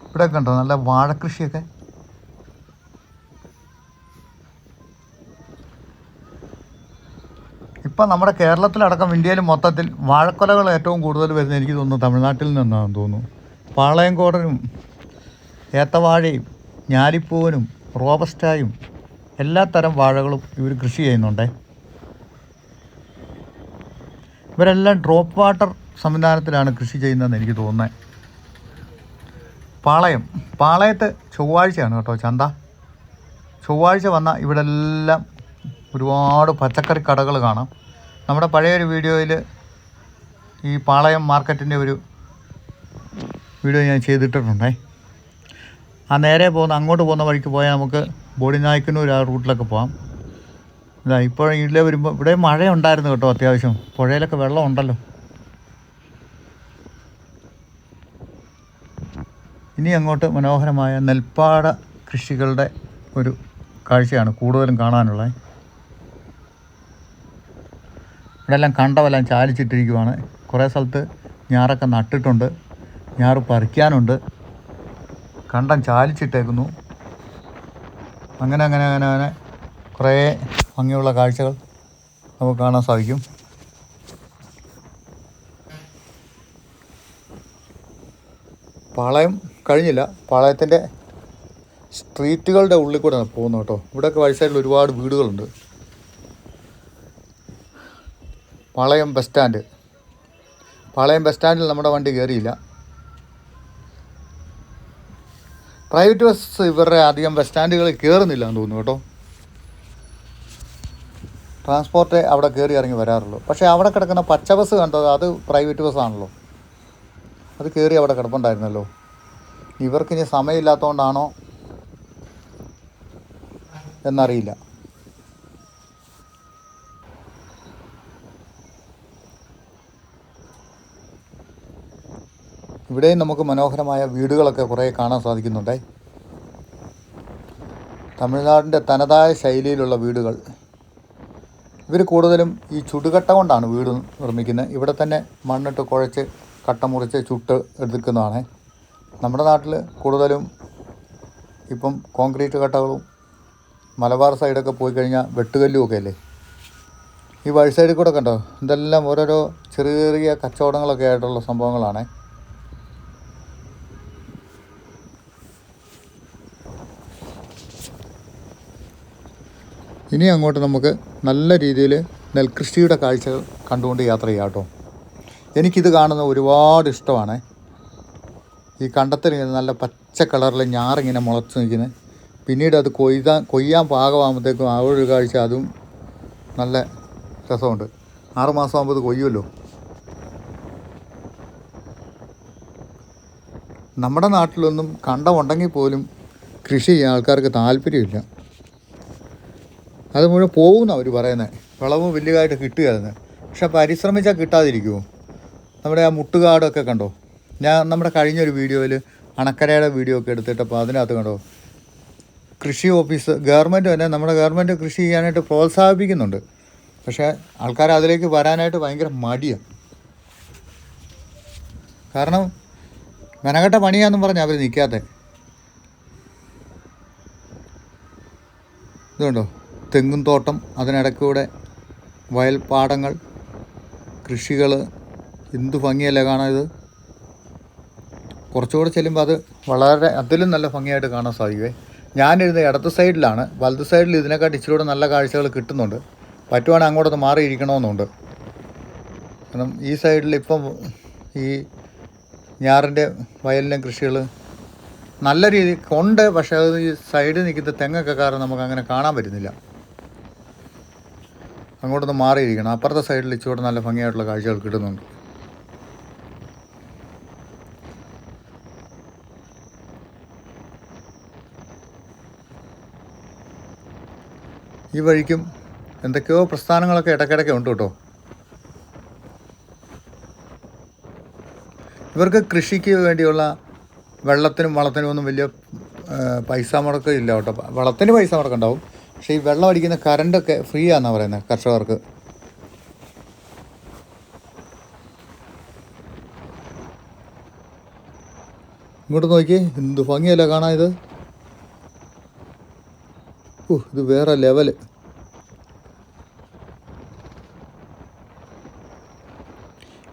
ഇവിടെ കണ്ടോ നല്ല വാഴക്കൃഷിയൊക്കെ. ഇപ്പം നമ്മുടെ കേരളത്തിലടക്കം ഇന്ത്യയിൽ മൊത്തത്തിൽ വാഴക്കൊലകൾ ഏറ്റവും കൂടുതൽ വരുന്നത് എനിക്ക് തോന്നുന്നു തമിഴ്നാട്ടിൽ നിന്നാണെന്ന് തോന്നുന്നു. പാളയംകോടനും ഏത്തവാഴയും ഞാലിപ്പൂവനും റോബസ്റ്റായും എല്ലാ തരം വാഴകളും ഇവർ കൃഷി ചെയ്യുന്നുണ്ട്. ഇവരെല്ലാം ഡ്രോപ്പ് വാട്ടർ സംവിധാനത്തിലാണ് കൃഷി ചെയ്യുന്നതെന്ന് എനിക്ക് തോന്നുന്നത്. പാളയത്ത് ചൊവ്വാഴ്ചയാണ് കേട്ടോ ചന്ത. ചൊവ്വാഴ്ച വന്നാൽ ഇവിടെ എല്ലാം ഒരുപാട് പച്ചക്കറി കടകൾ കാണാം. നമ്മുടെ പഴയൊരു വീഡിയോയിൽ ഈ പാളയം മാർക്കറ്റിൻ്റെ ഒരു വീഡിയോ ഞാൻ ചെയ്തിട്ടുണ്ടേ. ആ നേരെ അങ്ങോട്ട് പോകുന്ന വഴിക്ക് പോയാൽ നമുക്ക് ബോഡിനായ്ക്കന്നൂർ ആ റൂട്ടിലൊക്കെ പോകാം. ഇതാ ഇപ്പോൾ ഇതിലെ വരുമ്പോൾ ഇവിടെ മഴ ഉണ്ടായിരുന്നു കേട്ടോ, അത്യാവശ്യം പുഴയിലൊക്കെ വെള്ളം ഉണ്ടല്ലോ. ഇനി അങ്ങോട്ട് മനോഹരമായ നെൽപ്പാട കൃഷികളുടെ ഒരു കാഴ്ചയാണ് കൂടുതലും കാണാനുള്ളത്. ഇവിടെ എല്ലാം കണ്ടമെല്ലാം ചാലിച്ചിട്ടിരിക്കുവാണ്. കുറേ സ്ഥലത്ത് ഞാറൊക്കെ നട്ടിട്ടുണ്ട്, ഞാറ് പറിക്കാനുണ്ട്, കണ്ടം ചാലിച്ചിട്ടേക്കുന്നു. അങ്ങനെ കുറേ ഭംഗിയുള്ള കാഴ്ചകൾ നമുക്ക് കാണാൻ സാധിക്കും. പാളയം കഴിഞ്ഞില്ല, പാളയത്തിൻ്റെ സ്ട്രീറ്റുകളുടെ ഉള്ളിൽ കൂടെ പോകുന്നു കേട്ടോ. ഇവിടെയൊക്കെ വഴി സൈഡിൽ ഒരുപാട് വീടുകളുണ്ട്. പാളയം ബസ് സ്റ്റാൻഡിൽ നമ്മുടെ വണ്ടി കയറിയില്ല. പ്രൈവറ്റ് ബസ് ഇവരുടെ അധികം ബസ് സ്റ്റാൻഡുകളിൽ കയറുന്നില്ല എന്ന് തോന്നുന്നു കേട്ടോ. ട്രാൻസ്പോർട്ട് അവിടെ കയറി ഇറങ്ങി വരാറുള്ളൂ. പക്ഷേ അവിടെ കിടക്കുന്ന പച്ച ബസ് കണ്ടത് അത് പ്രൈവറ്റ് ബസ്സാണല്ലോ, അത് കയറി അവിടെ കിടപ്പുണ്ടായിരുന്നല്ലോ. ഇവർക്കിനി സമയമില്ലാത്തതുകൊണ്ടാണോ എന്നറിയില്ല. ഇവിടെയും നമുക്ക് മനോഹരമായ വീടുകളൊക്കെ കുറേ കാണാൻ സാധിക്കുന്നുണ്ട്. തമിഴ്നാടിൻ്റെ തനതായ ശൈലിയിലുള്ള വീടുകൾ. ഇവർ കൂടുതലും ഈ ചുടുകട്ട കൊണ്ടാണ് വീട് നിർമ്മിക്കുന്നത്. ഇവിടെ തന്നെ മണ്ണിട്ട് കുഴച്ച് കട്ട മുറിച്ച് ചുട്ട് എടുക്കുന്നതാണ്. നമ്മുടെ നാട്ടിൽ കൂടുതലും ഇപ്പം കോൺക്രീറ്റ് കട്ടകളും മലബാർ സൈഡൊക്കെ പോയി കഴിഞ്ഞാൽ വെട്ടുകല്ലും ഒക്കെ അല്ലേ. ഈ വഴി സൈഡിൽ കൂടെ കണ്ടോ, ഇതെല്ലാം ഓരോരോ ചെറിയ ചെറിയ കച്ചവടങ്ങളൊക്കെ ആയിട്ടുള്ള സംഭവങ്ങളാണ്. ഇനി അങ്ങോട്ട് നമുക്ക് നല്ല രീതിയിൽ നെൽകൃഷിയുടെ കാഴ്ചകൾ കണ്ടുകൊണ്ട് യാത്ര ചെയ്യാം കേട്ടോ. എനിക്കിത് കാണുന്നത് ഒരുപാട് ഇഷ്ടമാണ്. ഈ കണ്ടത്തിൽ നല്ല പച്ച കളറിൽ ഞാറിങ്ങനെ മുളച്ച് നിൽക്കുന്നത്, പിന്നീട് അത് കൊയ്യാൻ പാകമാകുമ്പോഴത്തേക്കും ആ ഒരു കാഴ്ച അതും നല്ല രസമുണ്ട്. 6 മാസം ആകുമ്പോൾ ഇത് കൊയ്യുമല്ലോ. നമ്മുടെ നാട്ടിലൊന്നും കണ്ടമുണ്ടെങ്കിൽ പോലും കൃഷി ചെയ്യാൻ ആൾക്കാർക്ക് താല്പര്യമില്ല. അത് മുഴുവൻ പോകുന്ന അവർ പറയുന്നത്, വിളവ് വലിയതായിട്ട് കിട്ടുകയായിരുന്നു. പക്ഷെ പരിശ്രമിച്ചാൽ കിട്ടാതിരിക്കുമോ? നമ്മുടെ ആ മുട്ടുകാടൊക്കെ കണ്ടോ, നമ്മുടെ കഴിഞ്ഞൊരു വീഡിയോയിൽ അണക്കരയുടെ വീഡിയോ ഒക്കെ എടുത്തിട്ടപ്പോൾ അതിനകത്ത് കണ്ടോ, കൃഷി ഓഫീസ് ഗവൺമെൻറ് തന്നെ, നമ്മുടെ ഗവൺമെൻറ് കൃഷി ചെയ്യാനായിട്ട് പ്രോത്സാഹിപ്പിക്കുന്നുണ്ട്. പക്ഷേ ആൾക്കാർ അതിലേക്ക് വരാനായിട്ട് ഭയങ്കര മടിയാണ്. കാരണം മെനക്കെട്ട പണിയാണെന്നും പറഞ്ഞാൽ അവർ നിൽക്കാത്തത്. ഇതുണ്ടോ, തെങ്ങും തോട്ടം, അതിനിടയ്ക്കൂടെ വയൽപ്പാടങ്ങൾ, കൃഷികൾ, എന്ത് ഭംഗിയല്ലേ കാണാൻ. ഇത് കുറച്ചുകൂടെ ചെല്ലുമ്പോൾ അത് വളരെ അതിലും നല്ല ഭംഗിയായിട്ട് കാണാൻ സാധിക്കുമേ. ഞാനിരുന്ന ഇടത്ത് സൈഡിലാണ്, വലത് സൈഡിൽ ഇതിനെക്കാട്ട് ഇച്ചിരി നല്ല കാഴ്ചകൾ കിട്ടുന്നുണ്ട്. പറ്റുവാണെങ്കിൽ അങ്ങോട്ടൊന്ന് മാറിയിരിക്കണമെന്നുണ്ട്. കാരണം ഈ സൈഡിൽ ഇപ്പം ഈ ഞാറിൻ്റെ വയലിലെ കൃഷികൾ നല്ല രീതിക്ക് ഉണ്ട്. പക്ഷേ അത് ഈ സൈഡിൽ നിൽക്കുന്ന തെങ്ങൊക്കെ കാരണം നമുക്ക് അങ്ങനെ കാണാൻ പറ്റുന്നില്ല. അങ്ങോട്ടൊന്ന് മാറിയിരിക്കണം. അപ്പുറത്തെ സൈഡിൽ ഇച്ചിരി നല്ല ഭംഗിയായിട്ടുള്ള കാഴ്ചകൾ കിട്ടുന്നുണ്ട്. ഈ വഴിക്കും എന്തൊക്കെയോ പ്രസ്ഥാനങ്ങളൊക്കെ ഇടയ്ക്കിടയ്ക്ക് ഉണ്ട് കേട്ടോ. ഇവർക്ക് കൃഷിക്ക് വേണ്ടിയുള്ള വെള്ളത്തിനും വളത്തിനും ഒന്നും വലിയ പൈസ മുടക്കം ഇല്ല കേട്ടോ. വളത്തിന് പൈസ മുടക്കുണ്ടാവും, പക്ഷേ ഈ വെള്ളം അടിക്കുന്ന കറണ്ടൊക്കെ ഫ്രീ ആണെന്നാണ് പറയുന്നത് കർഷകർക്ക്. ഇങ്ങോട്ട് നോക്കി, എന്ത് ഭംഗിയല്ല കാണാൻ. ഇത് ഇത് വേറെ ലെവല്.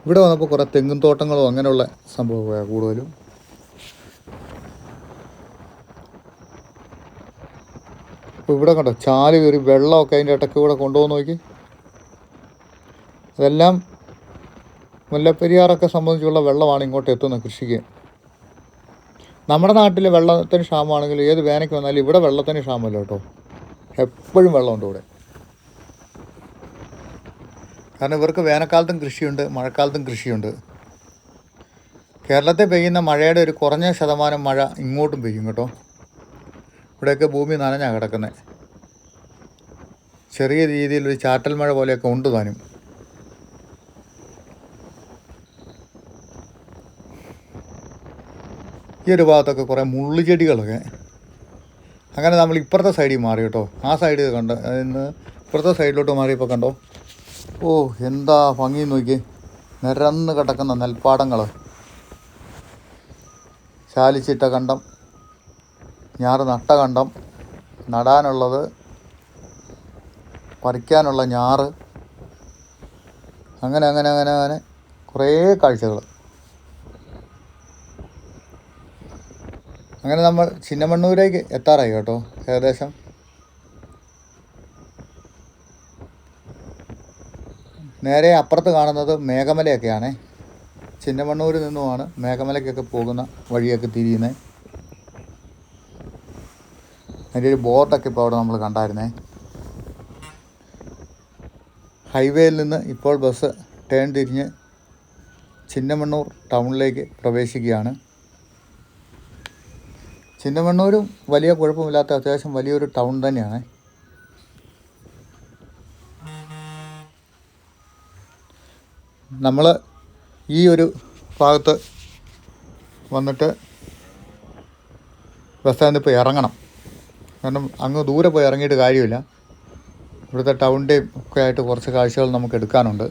ഇവിടെ വന്നപ്പോൾ കുറേ തെങ്ങും തോട്ടങ്ങളോ അങ്ങനെയുള്ള സംഭവമാണ് കൂടുതലും. അപ്പോൾ ഇവിടെ കണ്ടോ ചാല് കയറി വെള്ളമൊക്കെ അതിൻ്റെ ഇടയ്ക്ക് കൂടെ കൊണ്ടുപോകുന്ന നോക്കി. അതെല്ലാം മുല്ലപ്പെരിയാറൊക്കെ സംബന്ധിച്ചുള്ള വെള്ളമാണ് ഇങ്ങോട്ട് എത്തുന്നത് കൃഷിക്ക്. നമ്മുടെ നാട്ടിൽ വെള്ളത്തിന് ക്ഷാമമാണെങ്കിൽ ഏത് വേനയ്ക്ക് വന്നാലും ഇവിടെ വെള്ളത്തിന് ക്ഷാമമല്ല കേട്ടോ. എപ്പോഴും വെള്ളമുണ്ട് ഇവിടെ. കാരണം ഇവർക്ക് വേനൽക്കാലത്തും കൃഷിയുണ്ട്, മഴക്കാലത്തും കൃഷിയുണ്ട്. കേരളത്തിൽ പെയ്യുന്ന മഴയുടെ ഒരു കുറഞ്ഞ ശതമാനം മഴ ഇങ്ങോട്ടും പെയ്യും കേട്ടോ. ഇവിടെയൊക്കെ ഭൂമി നനഞ്ഞാണ് കിടക്കുന്നത്. ചെറിയ രീതിയിലൊരു ചാറ്റൽ മഴ പോലെയൊക്കെ ഉണ്ട് താനും. ഈ ഒരു ഭാഗത്തൊക്കെ കുറേ മുള്ളുചെടികളൊക്കെ. അങ്ങനെ നമ്മൾ ഇപ്പുറത്തെ സൈഡിൽ മാറി കേട്ടോ. ആ സൈഡിൽ കണ്ടോ, ഇന്ന് ഇപ്പുറത്തെ സൈഡിലോട്ട് മാറിയപ്പോൾ കണ്ടോ, ഓ എന്താ ഭംഗി നോക്കി. നിരന്ന് കിടക്കുന്ന നെൽപ്പാടങ്ങൾ, ചാലിച്ചിട്ട കണ്ടം, ഞാറ് നട്ട കണ്ടം, നടാനുള്ളത്, പറിക്കാനുള്ള ഞാറ്, അങ്ങനെ അങ്ങനെ അങ്ങനെ അങ്ങനെ കുറേ കാഴ്ചകൾ. അങ്ങനെ നമ്മൾ ചിന്നമണ്ണൂരേക്ക് എത്താറായി കേട്ടോ. ഏകദേശം നേരെ അപ്പുറത്ത് കാണുന്നത് മേഘമലയൊക്കെയാണേ. ചിന്നമണ്ണൂരിൽ നിന്നുമാണ് മേഘമലയ്ക്കൊക്കെ പോകുന്ന വഴിയൊക്കെ തിരിയുന്നത്. അതിൻ്റെ ഒരു ബോർഡൊക്കെ ഇപ്പോൾ അവിടെ നമ്മൾ കണ്ടായിരുന്നേ. ഹൈവേയിൽ നിന്ന് ഇപ്പോൾ ബസ് ടേൺ തിരിഞ്ഞ് ചിന്നമണ്ണൂർ ടൗണിലേക്ക് പ്രവേശിക്കുകയാണ്. ചിന്നമണ്ണൂരും വലിയ കുഴപ്പമില്ലാത്ത അത്യാവശ്യം വലിയൊരു ടൗൺ തന്നെയാണ്. നമ്മൾ ഈ ഒരു ഭാഗത്ത് വന്നിട്ട് ബസ് സ്റ്റാൻഡിൽ പോയി ഇറങ്ങണം. കാരണം അങ്ങ് ദൂരെ പോയി ഇറങ്ങിയിട്ട് കാര്യമില്ല. ഇവിടുത്തെ ടൗണിൻ്റെയും ഒക്കെ ആയിട്ട് കുറച്ച് കാഴ്ചകൾ നമുക്ക് എടുക്കാനുണ്ട്.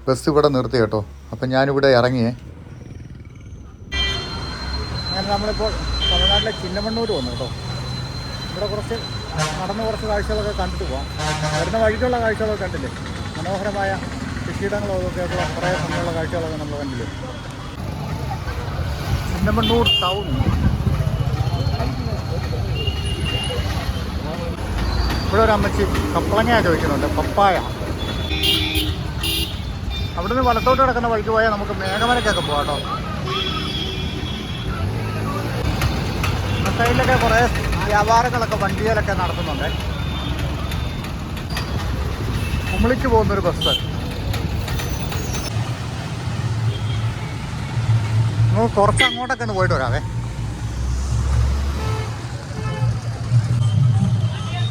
ബസ് ഇവിടെ നിർത്തി കേട്ടോ. അപ്പം ഞാനിവിടെ ഇറങ്ങിയേ. അങ്ങനെ നമ്മളിപ്പോൾ തമിഴ്നാട്ടിലെ ചിന്നമണ്ണൂർ വന്നു കേട്ടോ. ഇവിടെ കുറച്ച് നടന്ന് കുറച്ച് കാഴ്ചകളൊക്കെ കണ്ടിട്ട് പോകാം. വരുന്ന വഴിക്കുള്ള കാഴ്ചകളൊക്കെ കണ്ടില്ലേ, മനോഹരമായ കൃഷിയിടങ്ങളോ ഒക്കെയുള്ള കുറേ ഭംഗിയുള്ള കാഴ്ചകളൊക്കെ നമ്മൾ കണ്ടില്ലേ. ചിന്നമണ്ണൂർ ടൗൺ. ഇവിടെ ഒരു അമ്മച്ചി കപ്പളങ്ങയൊക്കെ വയ്ക്കുന്നുണ്ട്, പപ്പായ. അവിടുന്ന് വലത്തോട്ട് കിടക്കുന്ന വഴിക്ക് പോയാൽ നമുക്ക് മേഘമലയ്ക്കൊക്കെ പോകാം കേട്ടോ. സൈഡിലൊക്കെ കുറേ വ്യാപാരങ്ങളൊക്കെ വണ്ടിയിലൊക്കെ നടത്തുന്നുണ്ട്. കുമളിക്ക് പോകുന്നൊരു ബസ്. നമുക്ക് കുറച്ച് അങ്ങോട്ടൊക്കെ ഒന്ന് പോയിട്ട് വരാവേ.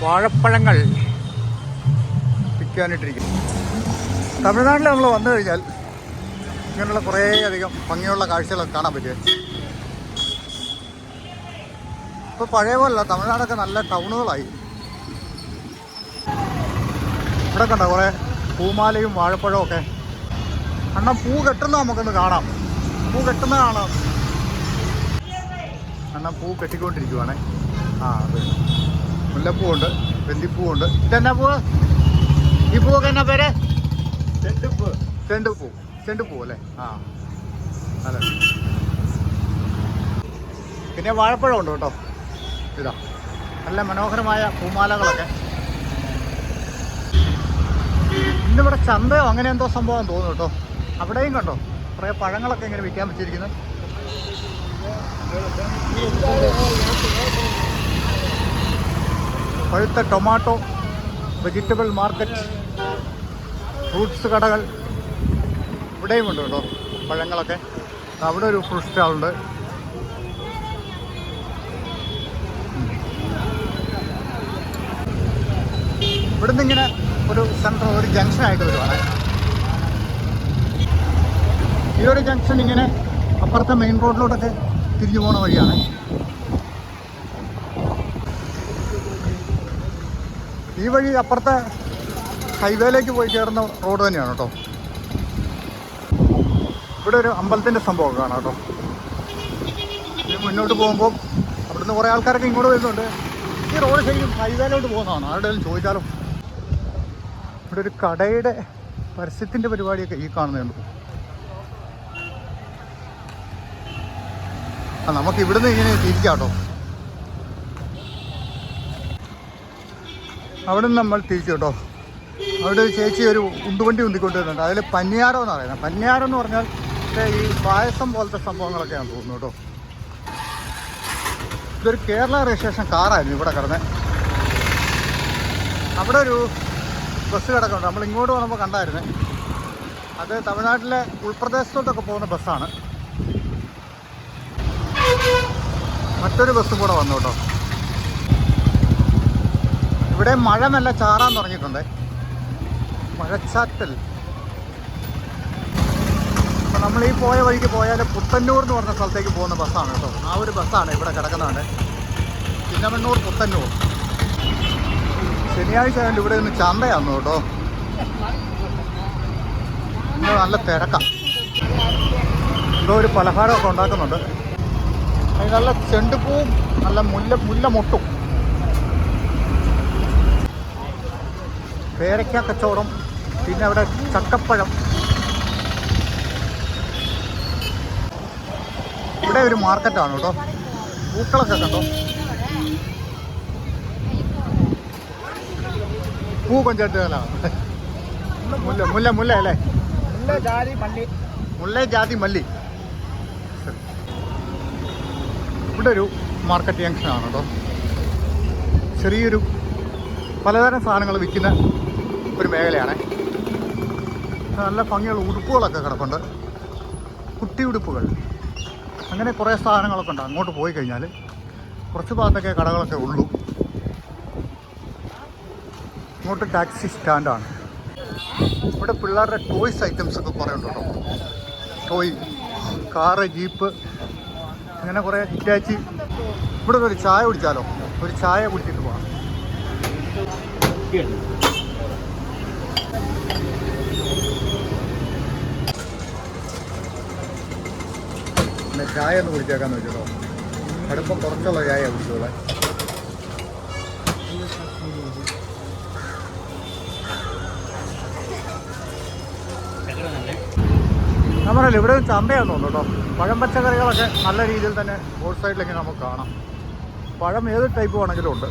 വാഴപ്പഴങ്ങൾ വിൽക്കാനിട്ടിരിക്കുന്നു. തമിഴ്നാട്ടിൽ നമ്മൾ വന്നു കഴിഞ്ഞാൽ ഇങ്ങനെയുള്ള കുറേ അധികം ഭംഗിയുള്ള കാഴ്ചകളൊക്കെ കാണാൻ പറ്റും. ഇപ്പോൾ പഴയ പോലല്ല, തമിഴ്നാടൊക്കെ നല്ല ടൗണുകളായി. ഇവിടെ കണ്ടോ കുറേ പൂമാലയും വാഴപ്പഴവും ഒക്കെ. കാരണം പൂ കെട്ടുന്ന നമുക്കൊന്ന് കാണാം. പൂ കെട്ടുന്ന കാണാം. കാരണം പൂ കെട്ടിക്കൊണ്ടിരിക്കുവാണേ. അതെ, മുല്ലപ്പൂവുണ്ട്, വെന്തിപ്പൂവുണ്ട്. ഇതെന്നാ പൂവ്? ഈ പൂവൊക്കെ എന്നാ പേര്? ചെണ്ടുപൂ അല്ലേ? അതെ. പിന്നെ വാഴപ്പഴം ഉണ്ട് കേട്ടോ. ഇതാ നല്ല മനോഹരമായ പൂമാലകളൊക്കെ. ഇന്നിവിടെ ചന്തയോ അങ്ങനെ എന്തോ സംഭവം തോന്നുന്നു കേട്ടോ. അവിടെയും കണ്ടോ കുറേ പഴങ്ങളൊക്കെ ഇങ്ങനെ വിൽക്കാൻ വെച്ചിരിക്കുന്നത്. പഴുത്ത ടൊമാറ്റോ, വെജിറ്റബിൾ മാർക്കറ്റ്, ഫ്രൂട്ട്സ് കടകൾ ഇവിടെയും ഉണ്ട് കേട്ടോ പഴങ്ങളൊക്കെ. അവിടെ ഒരു ഫ്രൂട്ട് സ്റ്റാളുണ്ട്. ഇവിടുന്ന് ഇങ്ങനെ ഒരു സെൻറ്റർ, ഒരു ജംഗ്ഷനായിട്ട് വരുവാണ്. ഈ ഒരു ജംഗ്ഷൻ ഇങ്ങനെ അപ്പുറത്തെ മെയിൻ റോഡിലോട്ടൊക്കെ തിരിഞ്ഞു പോകുന്ന വഴിയാണ്. ഈ വഴി അപ്പുറത്തെ ഹൈവേയിലേക്ക് പോയി ചേർന്ന റോഡ് തന്നെയാണ് കേട്ടോ. ഇവിടെ ഒരു അമ്പലത്തിൻ്റെ സംഭവം കാണാം കേട്ടോ. മുന്നോട്ട് പോകുമ്പോൾ അവിടുന്ന് കുറേ ആൾക്കാരൊക്കെ ഇങ്ങോട്ട് വരുന്നുണ്ട്. ഈ റോഡ് ശരിക്കും ഹൈവേയിലോട്ട് പോകുന്നതാണ്. ആരുടെയും ചോദിച്ചാലും ഇവിടെ ഒരു കടയുടെ പരസ്യത്തിൻ്റെ പരിപാടിയൊക്കെ ഈ കാണുന്നുണ്ട്. നമുക്ക് ഇവിടുന്ന് ഇങ്ങനെ തിരിക്കാം കേട്ടോ. അവിടെ നിന്ന് നമ്മൾ തിരിച്ചു കേട്ടോ. അവിടെ ഒരു ചേച്ചി ഒരു ഉന്തുവണ്ടി ഉന്തിക്കൊണ്ട് വരുന്നുണ്ട്. അതിൽ പന്നിയാരം എന്ന് പറയുന്നത്. പന്നിയാരം എന്ന് പറഞ്ഞാൽ ഈ പായസം പോലത്തെ സംഭവങ്ങളൊക്കെയാണ് തോന്നുന്നു കേട്ടോ. ഇതൊരു കേരള രജിസ്ട്രേഷൻ കാറായിരുന്നു ഇവിടെ കിടന്നത്. അവിടെ ഒരു ബസ് കിടക്കുന്നുണ്ട്. നമ്മൾ ഇങ്ങോട്ട് വന്നപ്പോൾ കണ്ടായിരുന്നു. അത് തമിഴ്നാട്ടിലെ ഉൾപ്രദേശത്തോട്ടൊക്കെ പോകുന്ന ബസ്സാണ്. മറ്റൊരു ബസ്സും കൂടെ വന്നു കേട്ടോ. ഇവിടെ മഴ നല്ല ചാറാൻ തുടങ്ങിയിട്ടുണ്ട്. മഴച്ചാറ്റൽ. അപ്പം നമ്മൾ ഈ പോയ വഴിക്ക് പോയാൽ പുത്തന്നൂർ എന്ന് പറഞ്ഞ സ്ഥലത്തേക്ക് പോകുന്ന ബസ്സാണ് കേട്ടോ. ആ ഒരു ബസ്സാണ് ഇവിടെ കിടക്കുന്നതാണ്. ചിന്നമണ്ണൂർ പുത്തന്നൂർ. ശനിയാഴ്ച ആയതുകൊണ്ട് ഇവിടെ നിന്ന് ചന്തയാന്നു കേട്ടോ. നല്ല തിരക്കാം. എന്തോ ഒരു പലഹാരമൊക്കെ ഉണ്ടാക്കുന്നുണ്ട്. അതിന് നല്ല ചെണ്ടുപ്പൂവും നല്ല മുല്ല മൊട്ടും. പേരയ്ക്ക കച്ചവടം. പിന്നെ അവിടെ ചക്കപ്പഴം. ഇവിടെ ഒരു മാർക്കറ്റാണ് കേട്ടോ. പൂക്കളൊക്കെ കണ്ടോ. പൂ കൊഞ്ചാട്ടുകളാണ്. മുല്ല അല്ലേ? മുല്ല ജാതി മല്ലി. ഇവിടെ ഒരു മാർക്കറ്റ് ജംഗ്ഷനാണ് കേട്ടോ. ചെറിയൊരു പലതരം സാധനങ്ങൾ വിൽക്കുന്ന ഒരു മേഖലയാണ്. നല്ല ഭംഗിയുള്ള ഉടുപ്പുകളൊക്കെ കിടപ്പുണ്ട്. കുട്ടി ഉടുപ്പുകൾ. അങ്ങനെ കുറേ സാധനങ്ങളൊക്കെ ഉണ്ട്. അങ്ങോട്ട് പോയി കഴിഞ്ഞാൽ കുറച്ച് ഭാഗത്തൊക്കെ കടകളൊക്കെ ഉള്ളൂ. ഇങ്ങോട്ട് ടാക്സി സ്റ്റാൻഡാണ്. ഇവിടെ പിള്ളേരുടെ ടോയ്സ് ഐറ്റംസ് ഒക്കെ കുറേ ഉണ്ട് കേട്ടോ. ടോയ് കാറ്, ജീപ്പ്, അങ്ങനെ കുറേ ഹിറ്റാച്ചി. ഇവിടെ ഒരു ചായ കുടിച്ചാലോ? ഒരു ചായ കുടിച്ചിട്ട് പോകാം. പിന്നെ ചായ ഒന്ന് കുടിച്ചേക്കാന്ന് വെച്ചോ. അടുപ്പം കുറച്ചുള്ള ചായ കുടിച്ചോളെ. നമ്മളല്ലേ ഇവിടെ ചന്തയാന്ന് തോന്നുന്നു കേട്ടോ. പഴം പച്ചക്കറികളൊക്കെ നല്ല രീതിയിൽ തന്നെ റോഡ് സൈഡിലേക്ക് നമുക്ക് കാണാം. പഴം ഏത് ടൈപ്പ് വേണമെങ്കിലും ഉണ്ട്.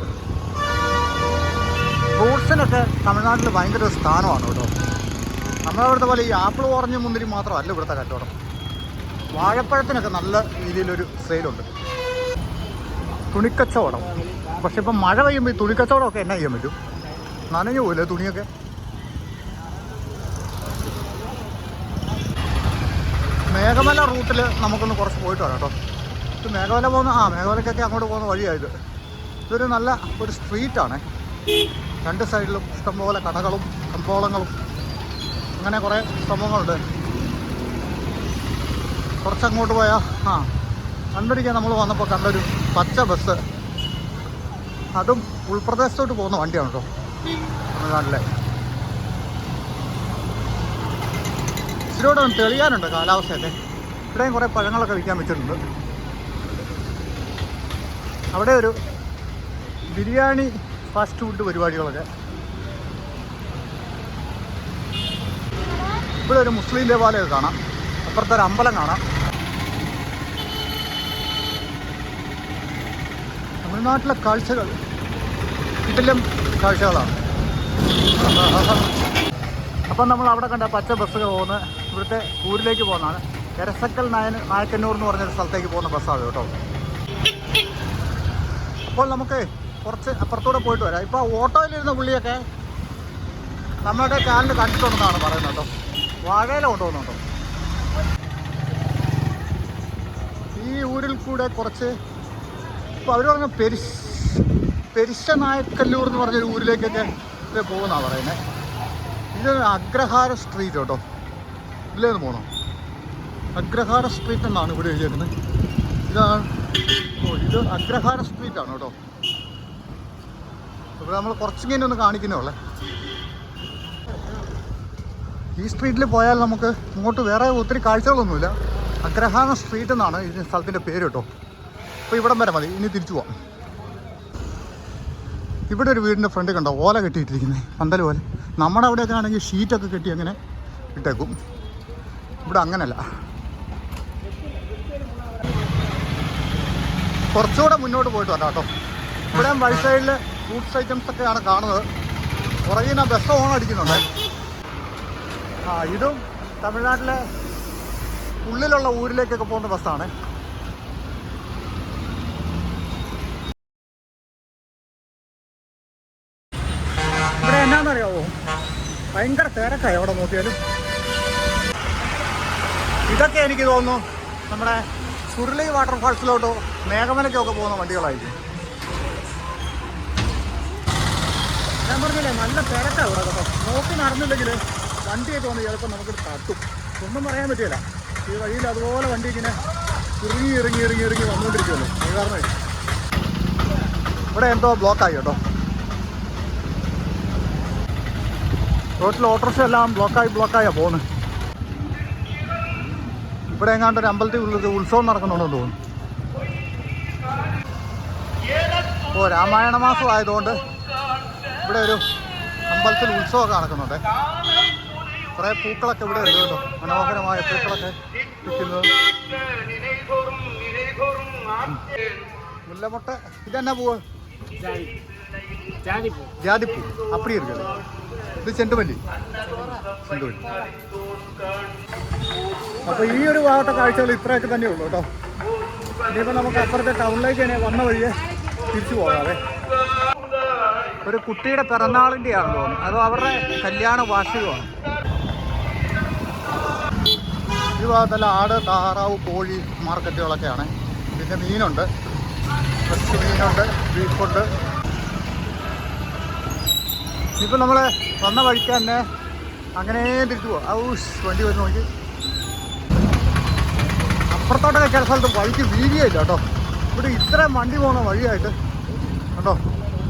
ഫ്രൂട്ട്സിനൊക്കെ തമിഴ്നാട്ടിൽ ഭയങ്കര ഒരു സ്ഥാനമാണ് കേട്ടോ. നമ്മളവിടുത്തെ പോലെ ഈ ആപ്പിൾ, ഓറഞ്ച്, മുന്തിരി മാത്രമല്ല ഇവിടുത്തെ കച്ചവടം. വാഴപ്പഴത്തിനൊക്കെ നല്ല രീതിയിലൊരു സെയിലുണ്ട്. തുണിക്കച്ചവടം. പക്ഷെ ഇപ്പം മഴ പെയ്യുമ്പോൾ ഈ തുണിക്കച്ചവടമൊക്കെ എന്നാ ചെയ്യാൻ പറ്റും? നനഞ്ഞു പോയില്ലേ തുണിയൊക്കെ? മേഘമല റൂട്ടിൽ നമുക്കൊന്ന് കുറച്ച് പോയിട്ട് വരാം കേട്ടോ. ഇത് മേഘമല പോകുന്ന മേഘമലക്കൊക്കെ അങ്ങോട്ട് പോകുന്ന വഴിയായത്. ഇതൊരു നല്ല ഒരു സ്ട്രീറ്റാണ്. രണ്ട് സൈഡിലും ഇഷ്ടംപോലെ കടകളും കമ്പോളങ്ങളും അങ്ങനെ കുറേ സംഭവങ്ങളുണ്ട്. കുറച്ചങ്ങോട്ട് പോയാൽ കണ്ടൊരിക്കാൻ നമ്മൾ വന്നപ്പോൾ കണ്ടൊരു പച്ച ബസ്. അതും ഉൾപ്രദേശത്തോട്ട് പോകുന്ന വണ്ടിയാണ് കേട്ടോ. തമിഴ്നാട്ടിലെ ഇച്ചിരിയോടെ തെളിയാനുണ്ട് കാലാവസ്ഥയൊക്കെ. ഇവിടെയും കുറേ പഴങ്ങളൊക്കെ വിൽക്കാൻ വെച്ചിട്ടുണ്ട്. അവിടെ ഒരു ബിരിയാണി ഫാസ്റ്റ് ഫുഡ് പരിപാടികളൊക്കെ. ഇവിടെ ഒരു മുസ്ലിം ദേവാലയമൊക്കെ കാണാം. അപ്പുറത്തൊരു അമ്പലം കാണാം. തമിഴ്നാട്ടിലെ കാഴ്ചകൾ ഇതിലും കാഴ്ചകളാണ്. അപ്പം നമ്മൾ അവിടെ കണ്ട പച്ച ബസ്സുകൾ പോകുന്ന ഇവിടുത്തെ ഊരിലേക്ക് പോകുന്നതാണ്. എരസക്കൽ നായക്കന്നൂർ എന്ന് പറഞ്ഞൊരു സ്ഥലത്തേക്ക് പോകുന്ന ബസ്സാണ് കേട്ടോ. അപ്പോൾ നമുക്ക് കുറച്ച് അപ്പുറത്തൂടെ പോയിട്ട് വരാം. ഇപ്പോൾ ഓട്ടോയിലിരുന്ന പുള്ളിയൊക്കെ നമ്മുടെ ചാനൽ കണ്ടിട്ടുണ്ടെന്നാണ് പറയുന്നത് കേട്ടോ. വാഴയില കൊണ്ടുപോകുന്നുണ്ടോ? ഈ ഊരിൽ കൂടെ കുറച്ച് ഇപ്പോൾ അവർ പറഞ്ഞ പെരിശ നായക്കല്ലൂർ എന്ന് പറഞ്ഞൊരു ഊരിലേക്കൊക്കെ പോകുന്നതാണ് പറയുന്നത്. ഇത് അഗ്രഹാര സ്ട്രീറ്റ് കേട്ടോ. ഇതിലേന്ന് പോകണം. അഗ്രഹാര സ്ട്രീറ്റ് എന്നാണ് ഇവിടെ എഴുതിയേക്കുന്നത്. ഇതാണ് ഇത് അഗ്രഹാര സ്ട്രീറ്റാണ് കേട്ടോ. ഇവിടെ നമ്മൾ കുറച്ചിങ്ങനെ ഒന്ന് കാണിക്കുന്നേ. ഈ സ്ട്രീറ്റിൽ പോയാൽ നമുക്ക് ഇങ്ങോട്ട് വേറെ ഒത്തിരി കാഴ്ചകളൊന്നുമില്ല. അഗ്രഹാര സ്ട്രീറ്റ് എന്നാണ് ഈ സ്ഥലത്തിൻ്റെ പേര് കേട്ടോ. അപ്പോൾ ഇവിടം വരെ മതി. ഇനി തിരിച്ചു പോവാം. ഇവിടെ ഒരു വീടിൻ്റെ ഫ്രണ്ട് കണ്ടോ ഓല കെട്ടിയിട്ടിരിക്കുന്നത്, പന്തൽ പോലെ. നമ്മുടെ അവിടെയൊക്കെ ആണെങ്കിൽ ഷീറ്റൊക്കെ കെട്ടി അങ്ങനെ ഇട്ടേക്കും. ഇവിടെ അങ്ങനല്ല. കുറച്ചുകൂടെ മുന്നോട്ട് പോയിട്ട് വരാം കേട്ടോ. ഇവിടെ വഴി സൈഡിൽ ഫ്രൂട്ട്സ് ഐറ്റംസ് ഒക്കെയാണ് കാണുന്നത്. പുറകിൽ നിന്ന് ബസ് ഓൺ അടിക്കുന്നുണ്ട്. ഇതും തമിഴ്നാട്ടിലെ ഉള്ളിലുള്ള ഊരിലേക്കൊക്കെ പോകുന്ന ബസ്സാണ്. ഇവിടെ എന്നാന്നറിയാവോ, ഭയങ്കര തിരക്കായി എവിടെ നോക്കിയാലും. ഇതൊക്കെ എനിക്ക് തോന്നുന്നു നമ്മുടെ സുരുളി വാട്ടർഫാൾസിലോട്ടോ മേഘമലയ്ക്കൊക്കെ പോകുന്ന വണ്ടികളായിരിക്കും. ഞാൻ പറഞ്ഞില്ലേ, നല്ല തിരക്കാണ് ഇവിടെ കേട്ടോ. നോക്കി നടന്നില്ലെങ്കിൽ വണ്ടിയൊക്കെ വന്ന് ചിലപ്പോൾ നമുക്ക് തട്ടും. ഒന്നും പറയാൻ പറ്റില്ല. ഈ വഴിയിൽ അതുപോലെ വണ്ടി ഇങ്ങനെ ഇറങ്ങി വന്നുകൊണ്ടിരിക്കുമല്ലോ. അത് കാരണം ഇവിടെ എന്തോ ബ്ലോക്കായി കേട്ടോ. റോട്ടിൽ ഓട്ടോറിക്ഷ എല്ലാം ബ്ലോക്കായാണ് പോകുന്നത്. ഇവിടെ എങ്ങാണ്ട് ഒരു അമ്പലത്തിൽ ഉത്സവം നടക്കുന്നുണ്ടെന്ന് തോന്നുന്നു. രാമായണ മാസം ആയതുകൊണ്ട് ഇവിടെ ഒരു അമ്പലത്തിൽ ഉത്സവമൊക്കെ നടക്കുന്നുണ്ട്. കുറേ പൂക്കളൊക്കെ ഇവിടെ ഉണ്ട് കേട്ടോ. മനോഹരമായ പൂക്കളൊക്കെ വിൽക്കുന്നത്. മുല്ലമുട്ട ഇതെന്നാ പൂവ്? ജാതിപ്പൂ. അപ്പടി ഇരിക്കല്ലേ. ഇത് ചെണ്ടുമല്ലി. അപ്പോൾ ഈ ഒരു ഭാഗത്തെ കാഴ്ചകൾ ഇത്രയൊക്കെ തന്നെ ഉള്ളൂ കേട്ടോ. ഇനിയിപ്പോൾ നമുക്ക് അപ്പുറത്തെ ടൗണിലേക്ക് തന്നെ വന്ന വഴിയെ തിരിച്ചു പോകാതെ. ഒരു കുട്ടിയുടെ പിറന്നാളിൻ്റെയാണെന്ന് തോന്നുന്നു. അതോ അവരുടെ കല്യാണ വാർഷികമാണ്. ഈ ഭാഗത്തെല്ലാം ആട്, താറാവ്, കോഴി മാർക്കറ്റുകളൊക്കെയാണ്. പിന്നെ മീനുണ്ട്, ഫ്രഷ് മീനുണ്ട്, ബീഫുണ്ട്. ഇപ്പം നമ്മൾ വന്ന വഴിക്ക് തന്നെ അങ്ങനെ തിരിച്ചു പോവാം. വണ്ടി വന്ന് നോക്കി. അപ്പുറത്തോട്ടൊക്കെ ചില സ്ഥലത്ത് വഴിക്ക് വീതിയില്ല കേട്ടോ. ഇവിടെ ഇത്രയും വണ്ടി പോകുന്ന വഴിയായിട്ട് കേട്ടോ.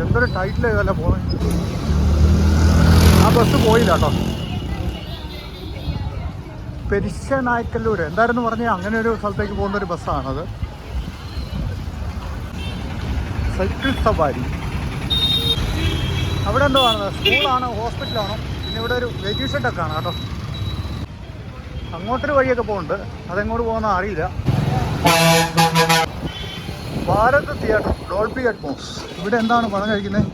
എന്തൊരു ടൈറ്റിലല്ല പോകുന്നത്. ആ ബസ് പോയില്ല കേട്ടോ. പെരിശനായ്ക്കല്ലൂർ എന്തായിരുന്നു പറഞ്ഞാൽ അങ്ങനെ ഒരു സ്ഥലത്തേക്ക് പോകുന്നൊരു ബസ്സാണത്. സൈക്കിൾ സവാരി. അവിടെ എന്തോ ആണ്, സ്കൂളാണോ ഹോസ്പിറ്റലാണോ. പിന്നെ ഇവിടെ ഒരു വെയിറ്റിംഗ് ഷെഡൊക്കെ ആണ് കേട്ടോ. അങ്ങോട്ടൊരു വഴിയൊക്കെ പോകുന്നുണ്ട്. അതെങ്ങോട്ട് പോകുന്ന അറിയില്ല. Bharat theatre, Dolby Atmos. ഇവിടെ എന്താണ് പണം കഴിക്കുന്നത്?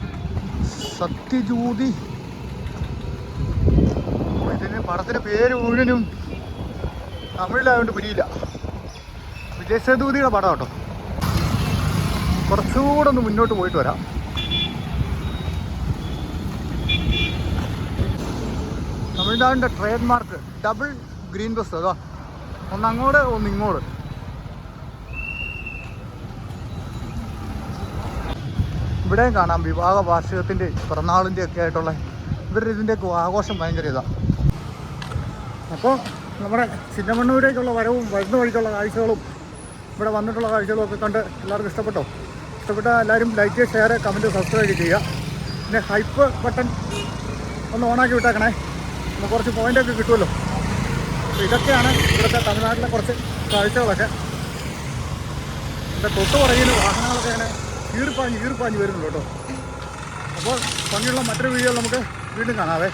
സത്യജ്യോതി. ഇതിന് പടത്തിൻ്റെ പേര് മുഴുവനും തമിഴിലായതുകൊണ്ട് പിടിയില്ല. വിജയ് സേതുപതിയുടെ പടം കേട്ടോ. കുറച്ചുകൂടെ ഒന്ന് മുന്നോട്ട് പോയിട്ട് വരാം. തമിഴ്നാടിൻ്റെ trade mark double green bus. അതാ ഒന്നങ്ങോട്ട് ഒന്നിങ്ങോട്ട്. ഇവിടെയും കാണാം വിവാഹ വാർഷികത്തിൻ്റെ പിറന്നാളിൻ്റെ ഒക്കെ ആയിട്ടുള്ള ഇവരുടെ ഇതിൻ്റെയൊക്കെ ആഘോഷം ഭയങ്കര ഇതാണ്. അപ്പോൾ നമ്മുടെ ചിന്നമണ്ണൂരേക്കുള്ള വരവും വരുന്ന വഴിക്കുള്ള കാഴ്ചകളും ഇവിടെ വന്നിട്ടുള്ള കാഴ്ചകളും ഒക്കെ കണ്ട് എല്ലാവർക്കും ഇഷ്ടപ്പെട്ടോ? ഇഷ്ടപ്പെട്ട എല്ലാവരും ലൈക്ക്, ഷെയർ, കമൻറ്റ്, സബ്സ്ക്രൈബ് ചെയ്യുക. പിന്നെ ഹൈപ്പ് ബട്ടൺ ഒന്ന് ഓണാക്കി വിട്ടേക്കണേ. നമുക്ക് കുറച്ച് പോയിൻ്റൊക്കെ കിട്ടുമല്ലോ. അപ്പോൾ ഇതൊക്കെയാണ് ഇവിടുത്തെ തമിഴ്നാട്ടിലെ കുറച്ച് കാഴ്ചകളൊക്കെ. എൻ്റെ തൊട്ട് പുറകിൽ വാഹനങ്ങളൊക്കെ അങ്ങനെ ഈർപ്പാഞ്ഞ് വരുന്നുള്ളൂ കേട്ടോ. അപ്പോൾ ഭംഗിയുള്ള മറ്റൊരു വീഡിയോ നമുക്ക് വീണ്ടും കാണാവേ.